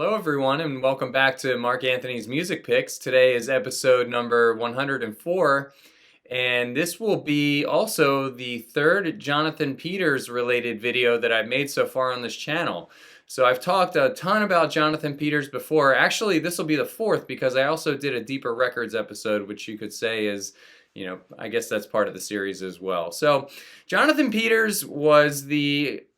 Hello, everyone, and welcome back to Mark Anthony's Music Picks. Today is episode number 104, and this will be also the third Jonathan Peters related video that I've made so far on this channel. So I've talked a ton about Jonathan Peters before. Actually, this will be the fourth because I also did a Deeper Records episode, which you could say is, I guess that's part of the series as well. So Jonathan Peters was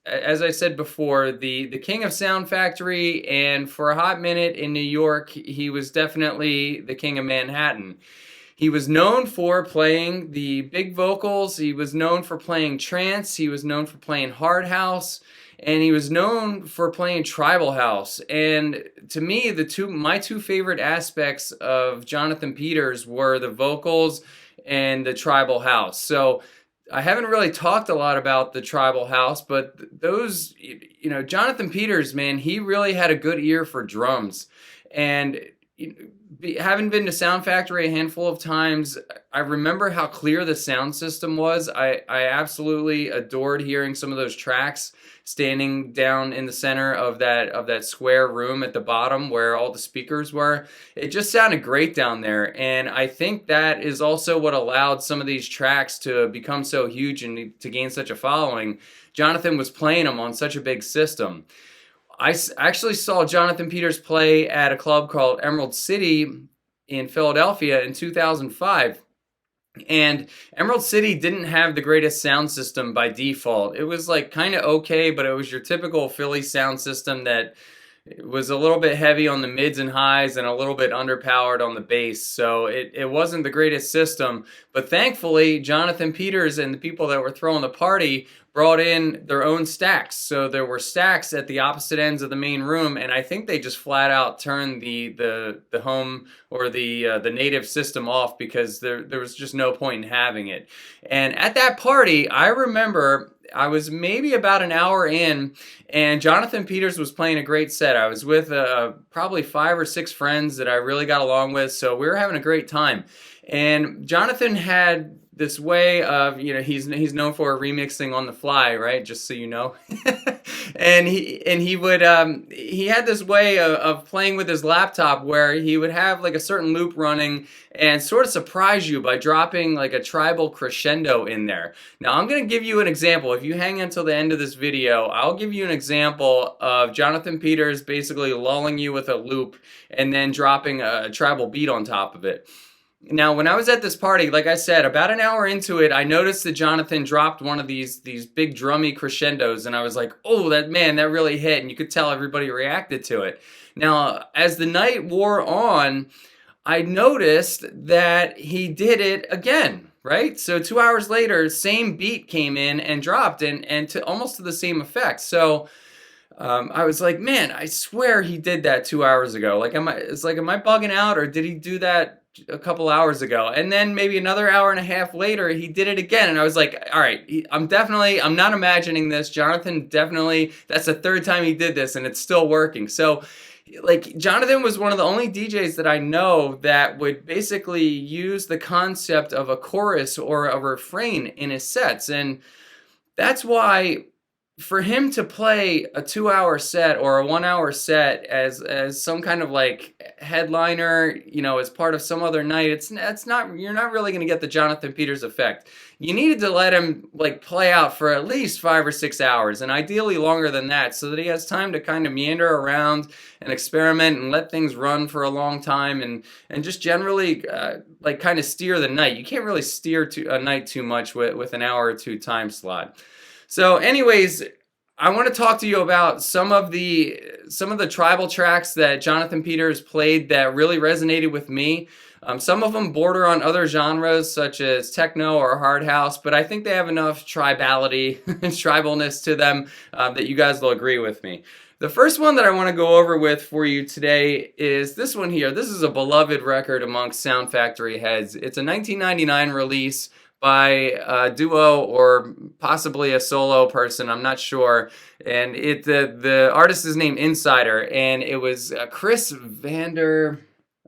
as I said before, the king of Sound Factory, and for a hot minute in New York, he was definitely the king of Manhattan. He was known for playing the big vocals, he was known for playing trance, he was known for playing hard house, and he was known for playing tribal house. And to me, my two favorite aspects of Jonathan Peters were the vocals and the tribal house. So I haven't really talked a lot about the tribal house, but those, Jonathan Peters, man, he really had a good ear for drums. And having been to Sound Factory a handful of times, I remember how clear the sound system was. I absolutely adored hearing some of those tracks standing down in the center of that square room at the bottom where all the speakers were. It just sounded great down there, and I think that is also what allowed some of these tracks to become so huge and to gain such a following. Jonathan was playing them on such a big system. I actually saw Jonathan Peters play at a club called Emerald City in Philadelphia in 2005. And Emerald City didn't have the greatest sound system by default. It was like kind of okay, but it was your typical Philly sound system that was a little bit heavy on the mids and highs and a little bit underpowered on the bass. So it wasn't the greatest system. But thankfully, Jonathan Peters and the people that were throwing the party brought in their own stacks. So there were stacks at the opposite ends of the main room, and I think they just flat out turned the home or the native system off because there was just no point in having it. And at that party, I remember I was maybe about an hour in, and Jonathan Peters was playing a great set. I was with probably 5 or 6 friends that I really got along with, so we were having a great time. And Jonathan had this way of, he's known for remixing on the fly, right? Just so you know. and he had this way of playing with his laptop where he would have like a certain loop running and sort of surprise you by dropping like a tribal crescendo in there. Now I'm going to give you an example. If you hang until the end of this video, I'll give you an example of Jonathan Peters basically lulling you with a loop and then dropping a tribal beat on top of it. Now, when I was at this party, like I said, about an hour into it, I noticed that Jonathan dropped one of these big drummy crescendos, and I was like, oh, that really hit, and you could tell everybody reacted to it. Now, as the night wore on, I noticed that he did it again, right? So 2 hours later, same beat came in and dropped, and to almost to the same effect. So I was like, man, I swear he did that 2 hours ago. Like, am I bugging out, or did he do that a couple hours ago? And then maybe another hour and a half later, he did it again. And I was like, all right, I'm not imagining this. Jonathan definitely, that's the third time he did this and it's still working. So like, Jonathan was one of the only DJs that I know that would basically use the concept of a chorus or a refrain in his sets. And that's why for him to play a 2-hour set or a 1-hour set as some kind of like headliner, as part of some other night, you're not really going to get the Jonathan Peters effect. You needed to let him like play out for at least 5 or 6 hours, and ideally longer than that, so that he has time to kind of meander around and experiment and let things run for a long time and just generally like kind of steer the night. You can't really steer a night too much with an hour or two time slot. So anyways, I want to talk to you about some of the tribal tracks that Jonathan Peters played that really resonated with me. Some of them border on other genres such as techno or hard house, but I think they have enough tribality and tribalness to them that you guys will agree with me. The first one that I want to go over with for you today is this one here. This is a beloved record amongst Sound Factory heads. It's a 1999 release by a duo or possibly a solo person, I'm not sure. And the artist is named Insider, and it was Chris Vander.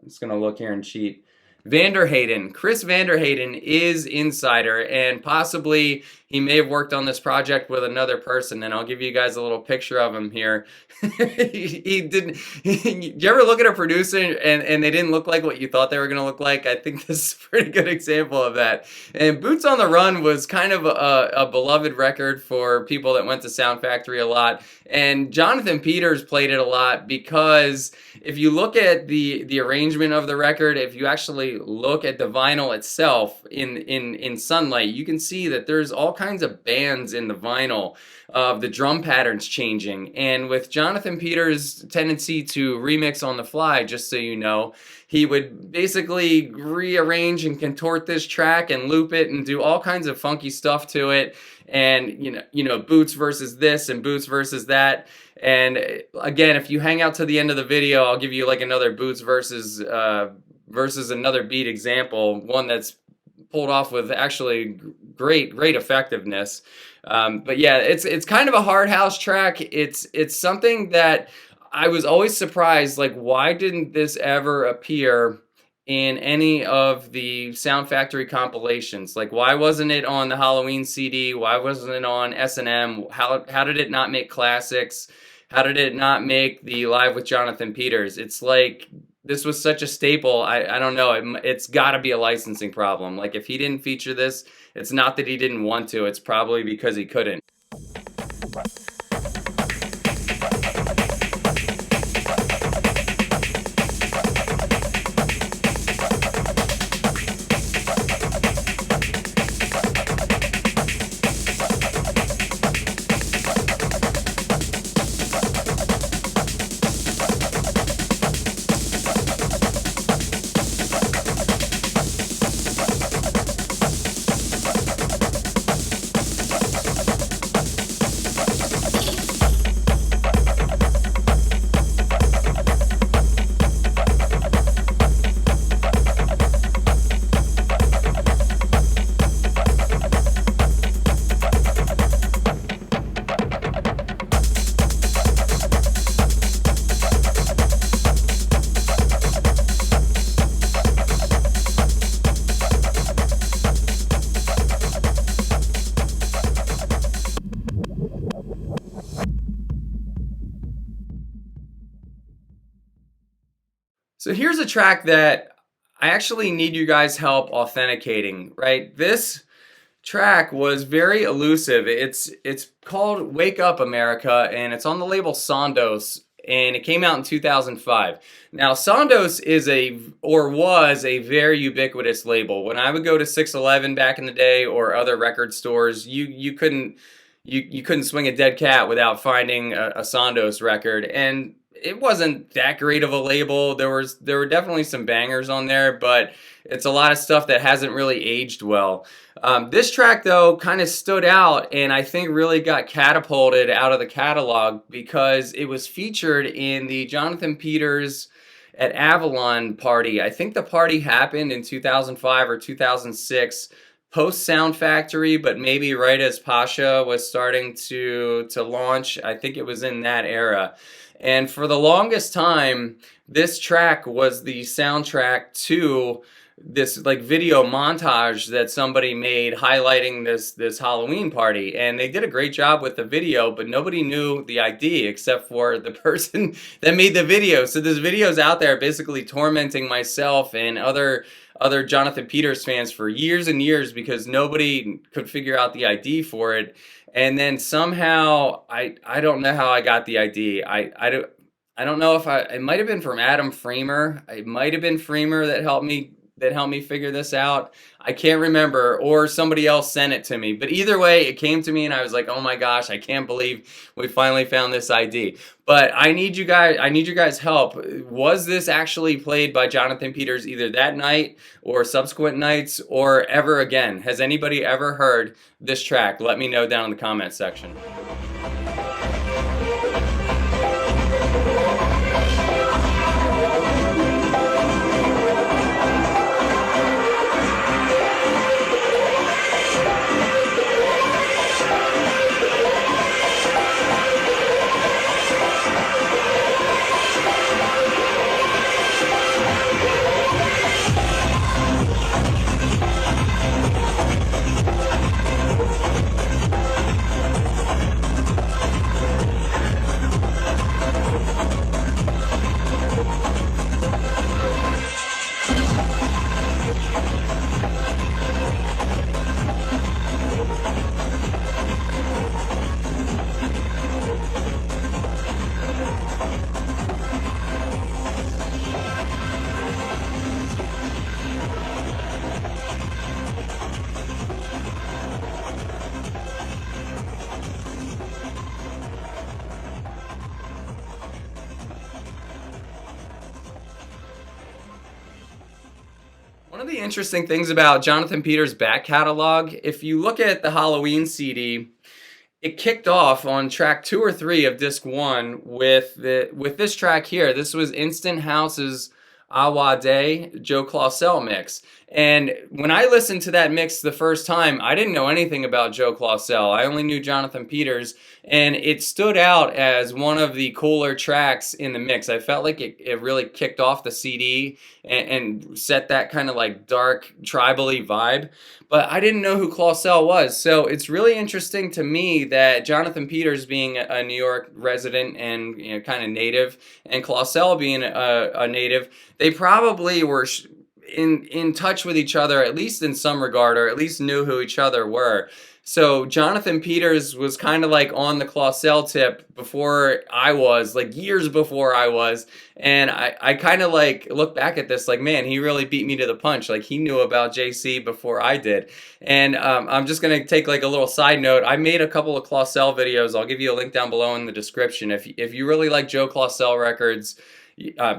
I'm just gonna look here and cheat. Vanderhayden. Chris Vanderhayden is Insider, and possibly he may have worked on this project with another person, and I'll give you guys a little picture of him here. He didn't. You ever look at a producer and they didn't look like what you thought they were going to look like? I think this is a pretty good example of that. And Boots on the Run was kind of a beloved record for people that went to Sound Factory a lot. And Jonathan Peters played it a lot because if you look at the arrangement of the record, if you actually look at the vinyl itself in sunlight, you can see that there's all kinds of bands in the vinyl of the drum patterns changing. And with Jonathan Peters' tendency to remix on the fly, just so you know, he would basically rearrange and contort this track and loop it and do all kinds of funky stuff to it. And Boots versus this and Boots versus that. And again, if you hang out to the end of the video, I'll give you like another Boots versus another beat example, one that's pulled off with actually great effectiveness. But yeah, it's kind of a hard house track. It's something that I was always surprised, like, why didn't this ever appear in any of the Sound Factory compilations? Like, why wasn't it on the Halloween CD? Why wasn't it on S&M? How did it not make classics? How did it not make the Live with Jonathan Peters? It's like, this was such a staple. I don't know. It's got to be a licensing problem. Like, if he didn't feature this, it's not that he didn't want to. It's probably because he couldn't. So here's a track that I actually need you guys' help authenticating, right? This track was very elusive. It's called Wake Up America, and it's on the label Sondos, and it came out in 2005. Now, Sondos was a very ubiquitous label. When I would go to 611 back in the day or other record stores, you couldn't swing a dead cat without finding a Sondos record. And it wasn't that great of a label. There were definitely some bangers on there, but it's a lot of stuff that hasn't really aged well. This track, though, kind of stood out and I think really got catapulted out of the catalog because it was featured in the Jonathan Peters at Avalon party. I think the party happened in 2005 or 2006, post Sound Factory, but maybe right as Pasha was starting to launch. I think it was in that era. And for the longest time, this track was the soundtrack to this like video montage that somebody made highlighting this Halloween party. And they did a great job with the video, but nobody knew the ID except for the person that made the video. So this video's out there basically tormenting myself and other Jonathan Peters fans for years and years because nobody could figure out the ID for it. And then somehow, I don't know how I got the ID. I don't know if it might have been from Adam Freemer. It might have been Freemer that helped me figure this out. I can't remember, or somebody else sent it to me. But either way, it came to me and I was like, oh my gosh, I can't believe we finally found this ID. But I need you guys' help. Was this actually played by Jonathan Peters either that night or subsequent nights or ever again? Has anybody ever heard this track? Let me know down in the comment section. One of the interesting things about Jonathan Peters' back catalog, if you look at the Halloween CD, it kicked off on track 2 or 3 of disc 1 with this track here. This was Instant House's Awa Day Joe Claussell mix. And when I listened to that mix the first time, I didn't know anything about Joe Claussell. I only knew Jonathan Peters, and it stood out as one of the cooler tracks in the mix. I felt like it really kicked off the CD and set that kind of like dark, tribal-y vibe. But I didn't know who Claussell was. So it's really interesting to me that Jonathan Peters, being a New York resident and kind of native, and Claussell being a native, they probably were in touch with each other, at least in some regard, or at least knew who each other were. So Jonathan Peters was kind of like on the Claussell tip before I was, like years before I was. And I kind of like look back at this like, man, he really beat me to the punch. Like he knew about JC before I did. And I'm just going to take like a little side note. I made a couple of Claussell videos. I'll give you a link down below in the description. If you really like Joe Claussell records,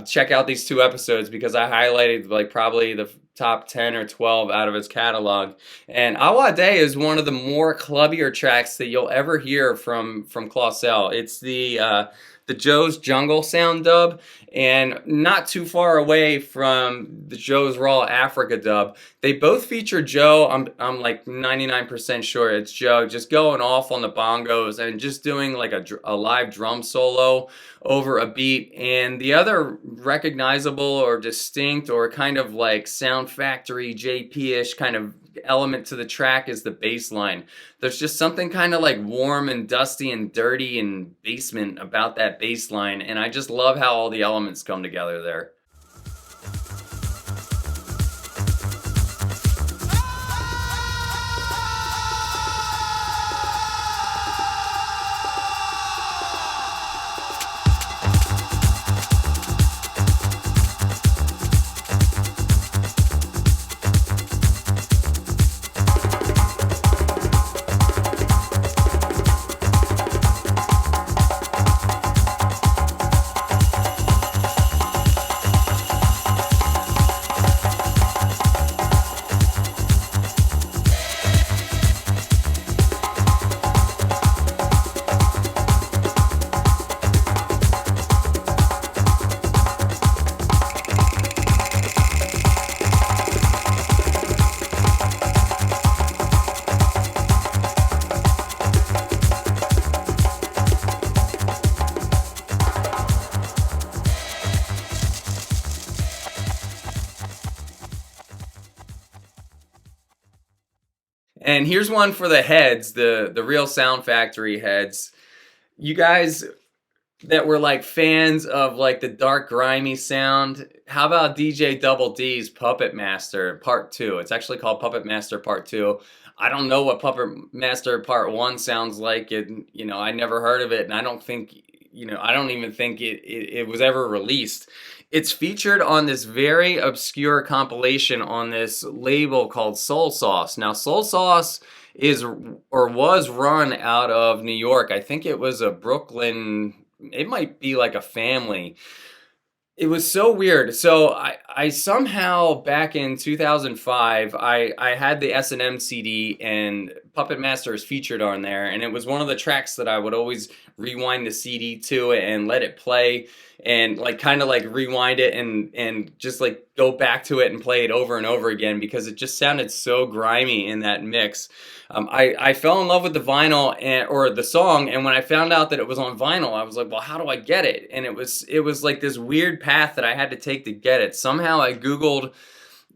check out these 2 episodes because I highlighted like probably the top 10 or 12 out of his catalog. And Awa Day is one of the more clubbier tracks that you'll ever hear from Claussell. It's the Joe's Jungle sound dub, and not too far away from the Joe's Raw Africa dub. They both feature Joe. I'm like 99% sure it's Joe just going off on the bongos and just doing like a live drum solo over a beat. And the other recognizable or distinct or kind of like Sound Factory JP-ish kind of element to the track is the bass line. There's just something kind of like warm and dusty and dirty and basement about that bass line, and I just love how all the elements come together there. And here's one for the heads, the real Sound Factory heads. You guys that were like fans of like the dark grimy sound, how about DJ Double D's Puppet Master Part 2? It's actually called Puppet Master Part 2. I don't know what Puppet Master Part 1 sounds like. I never heard of it, and I don't even think it was ever released. It's featured on this very obscure compilation on this label called Soul Sauce. Now, Soul Sauce is or was run out of New York. I think it was a Brooklyn, it might be like a family. It was so weird. So I somehow back in 2005, I had the S&M CD and Puppet Master is featured on there, and it was one of the tracks that I would always rewind the CD to and let it play and like kind of like rewind it and just like go back to it and play it over and over again because it just sounded so grimy in that mix. I fell in love with the vinyl or the song, and when I found out that it was on vinyl, I was like, well, how do I get it? And it was like this weird path that I had to take to get it. Somehow I Googled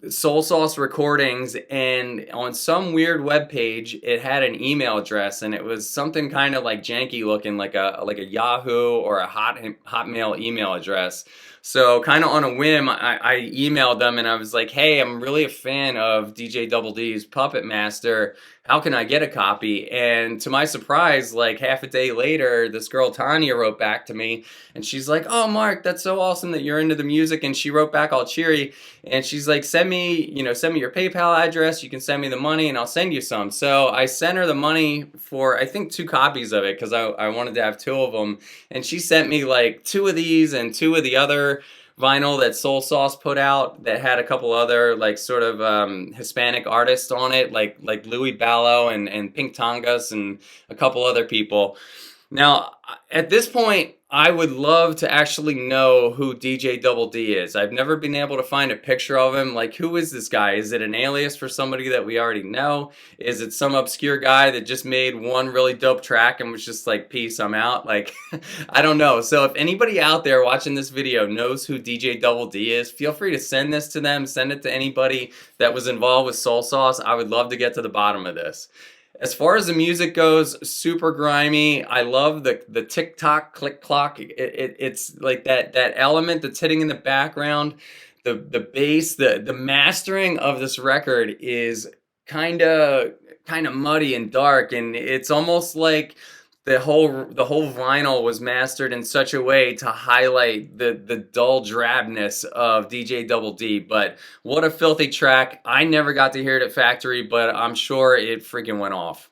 Soul Sauce recordings, and on some weird web page it had an email address, and it was something kind of like janky looking, like a Yahoo or a Hotmail email address. So kind of on a whim, I emailed them and I was like, hey, I'm really a fan of DJ Double D's Puppet Master. How can I get a copy? And to my surprise, like half a day later, this girl Tanya wrote back to me, and she's like, oh, Mark, that's so awesome that you're into the music. And she wrote back all cheery, and she's like, send me your PayPal address. You can send me the money and I'll send you some. So I sent her the money for, I think, 2 copies of it because I wanted to have 2 of them. And she sent me like 2 of these and 2 of the other vinyl that Soul Sauce put out that had a couple other like sort of Hispanic artists on it, like Louis Ballo and Pink Tongas and a couple other people. Now, at this point, I would love to actually know who DJ Double D is. I've never been able to find a picture of him. Like, who is this guy? Is it an alias for somebody that we already know? Is it some obscure guy that just made one really dope track and was just like, peace, I'm out? Like, I don't know. So if anybody out there watching this video knows who DJ Double D is, feel free to send this to them. Send it to anybody that was involved with Soul Sauce. I would love to get to the bottom of this. As far as the music goes, super grimy. I love the tick-tock, click-clock. It's like that element that's hitting in the background. The bass, the mastering of this record is kind of muddy and dark, and it's almost like the whole vinyl was mastered in such a way to highlight the dull drabness of DJ Double D. But what a filthy track. I never got to hear it at Factory, but I'm sure it freaking went off.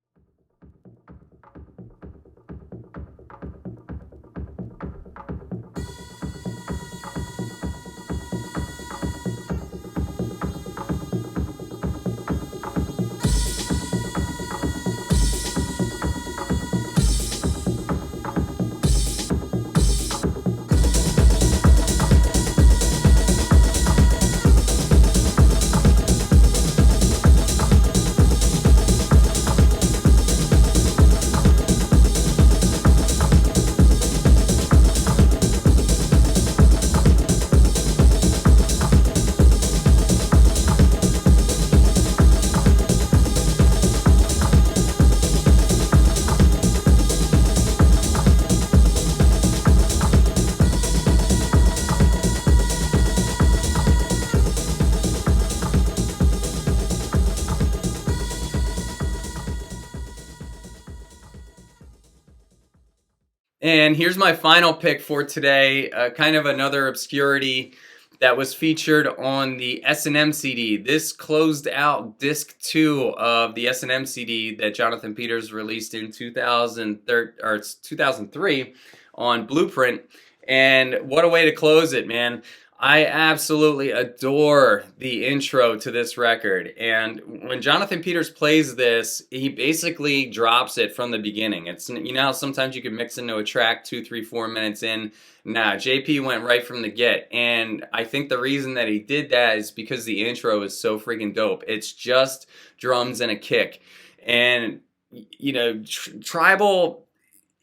And here's my final pick for today, kind of another obscurity that was featured on the S&M CD. This closed out disc 2 of the S&M CD that Jonathan Peters released in 2003 on Blueprint. And what a way to close it, man. I absolutely adore the intro to this record. And when Jonathan Peters plays this, he basically drops it from the beginning. It's, you know how sometimes you can mix into a track 2, 3, 4 minutes in? Nah, JP went right from the get. And I think the reason that he did that is because the intro is so freaking dope. It's just drums and a kick. And, you know, Tribal...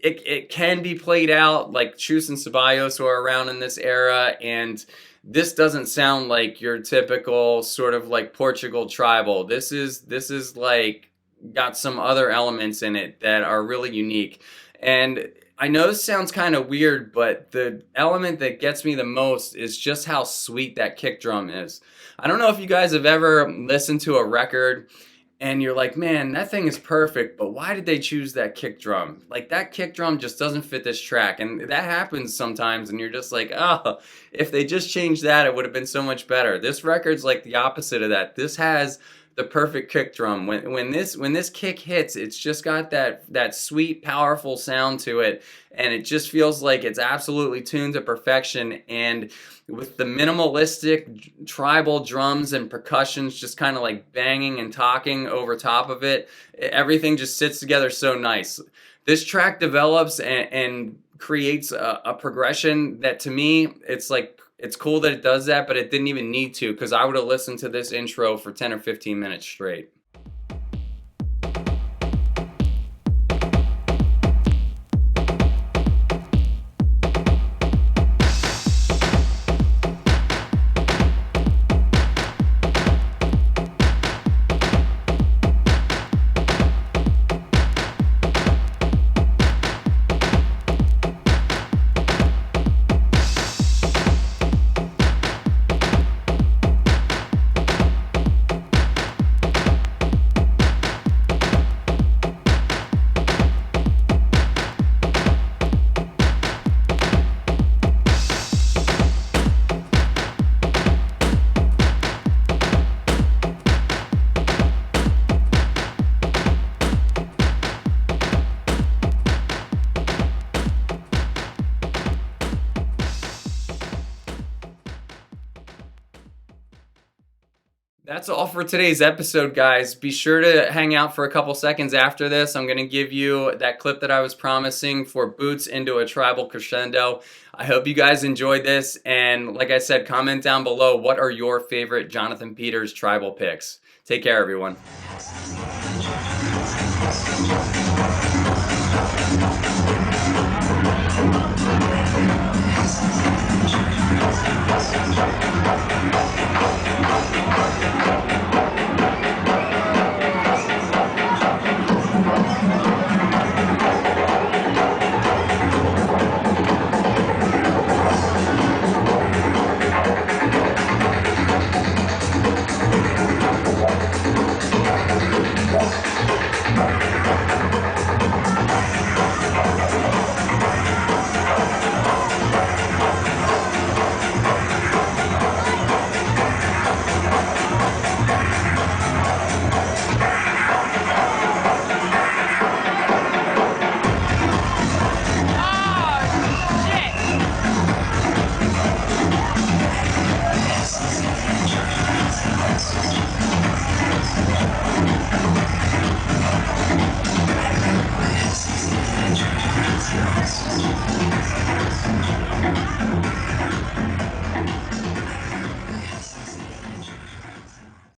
It can be played out like Chus and Ceballos were around in this era, and this doesn't sound like your typical sort of like Portugal Tribal. This is like got some other elements in it that are really unique. And I know this sounds kind of weird, but the element that gets me the most is just how sweet that kick drum is. I don't know if you guys have ever listened to a record and you're like, man, that thing is perfect, but why did they choose that kick drum? Like, that kick drum just doesn't fit this track. And that happens sometimes, and you're just like, oh, if they just changed that, it would have been so much better. This record's like the opposite of that. This has the perfect kick drum. When this kick hits, it's just got that sweet, powerful sound to it, and it just feels like it's absolutely tuned to perfection. And with the minimalistic tribal drums and percussions just kind of like banging and talking over top of it, everything just sits together so nice. This track develops and creates a progression that, to me, it's like, it's cool that it does that, but it didn't even need to, because I would have listened to this intro for 10 or 15 minutes straight. That's all for today's episode, guys. Be sure to hang out for a couple seconds after this. I'm going to give you that clip that I was promising for Boots into a Tribal Crescendo. I hope you guys enjoyed this. And like I said, comment down below, what are your favorite Jonathan Peters tribal picks? Take care, everyone.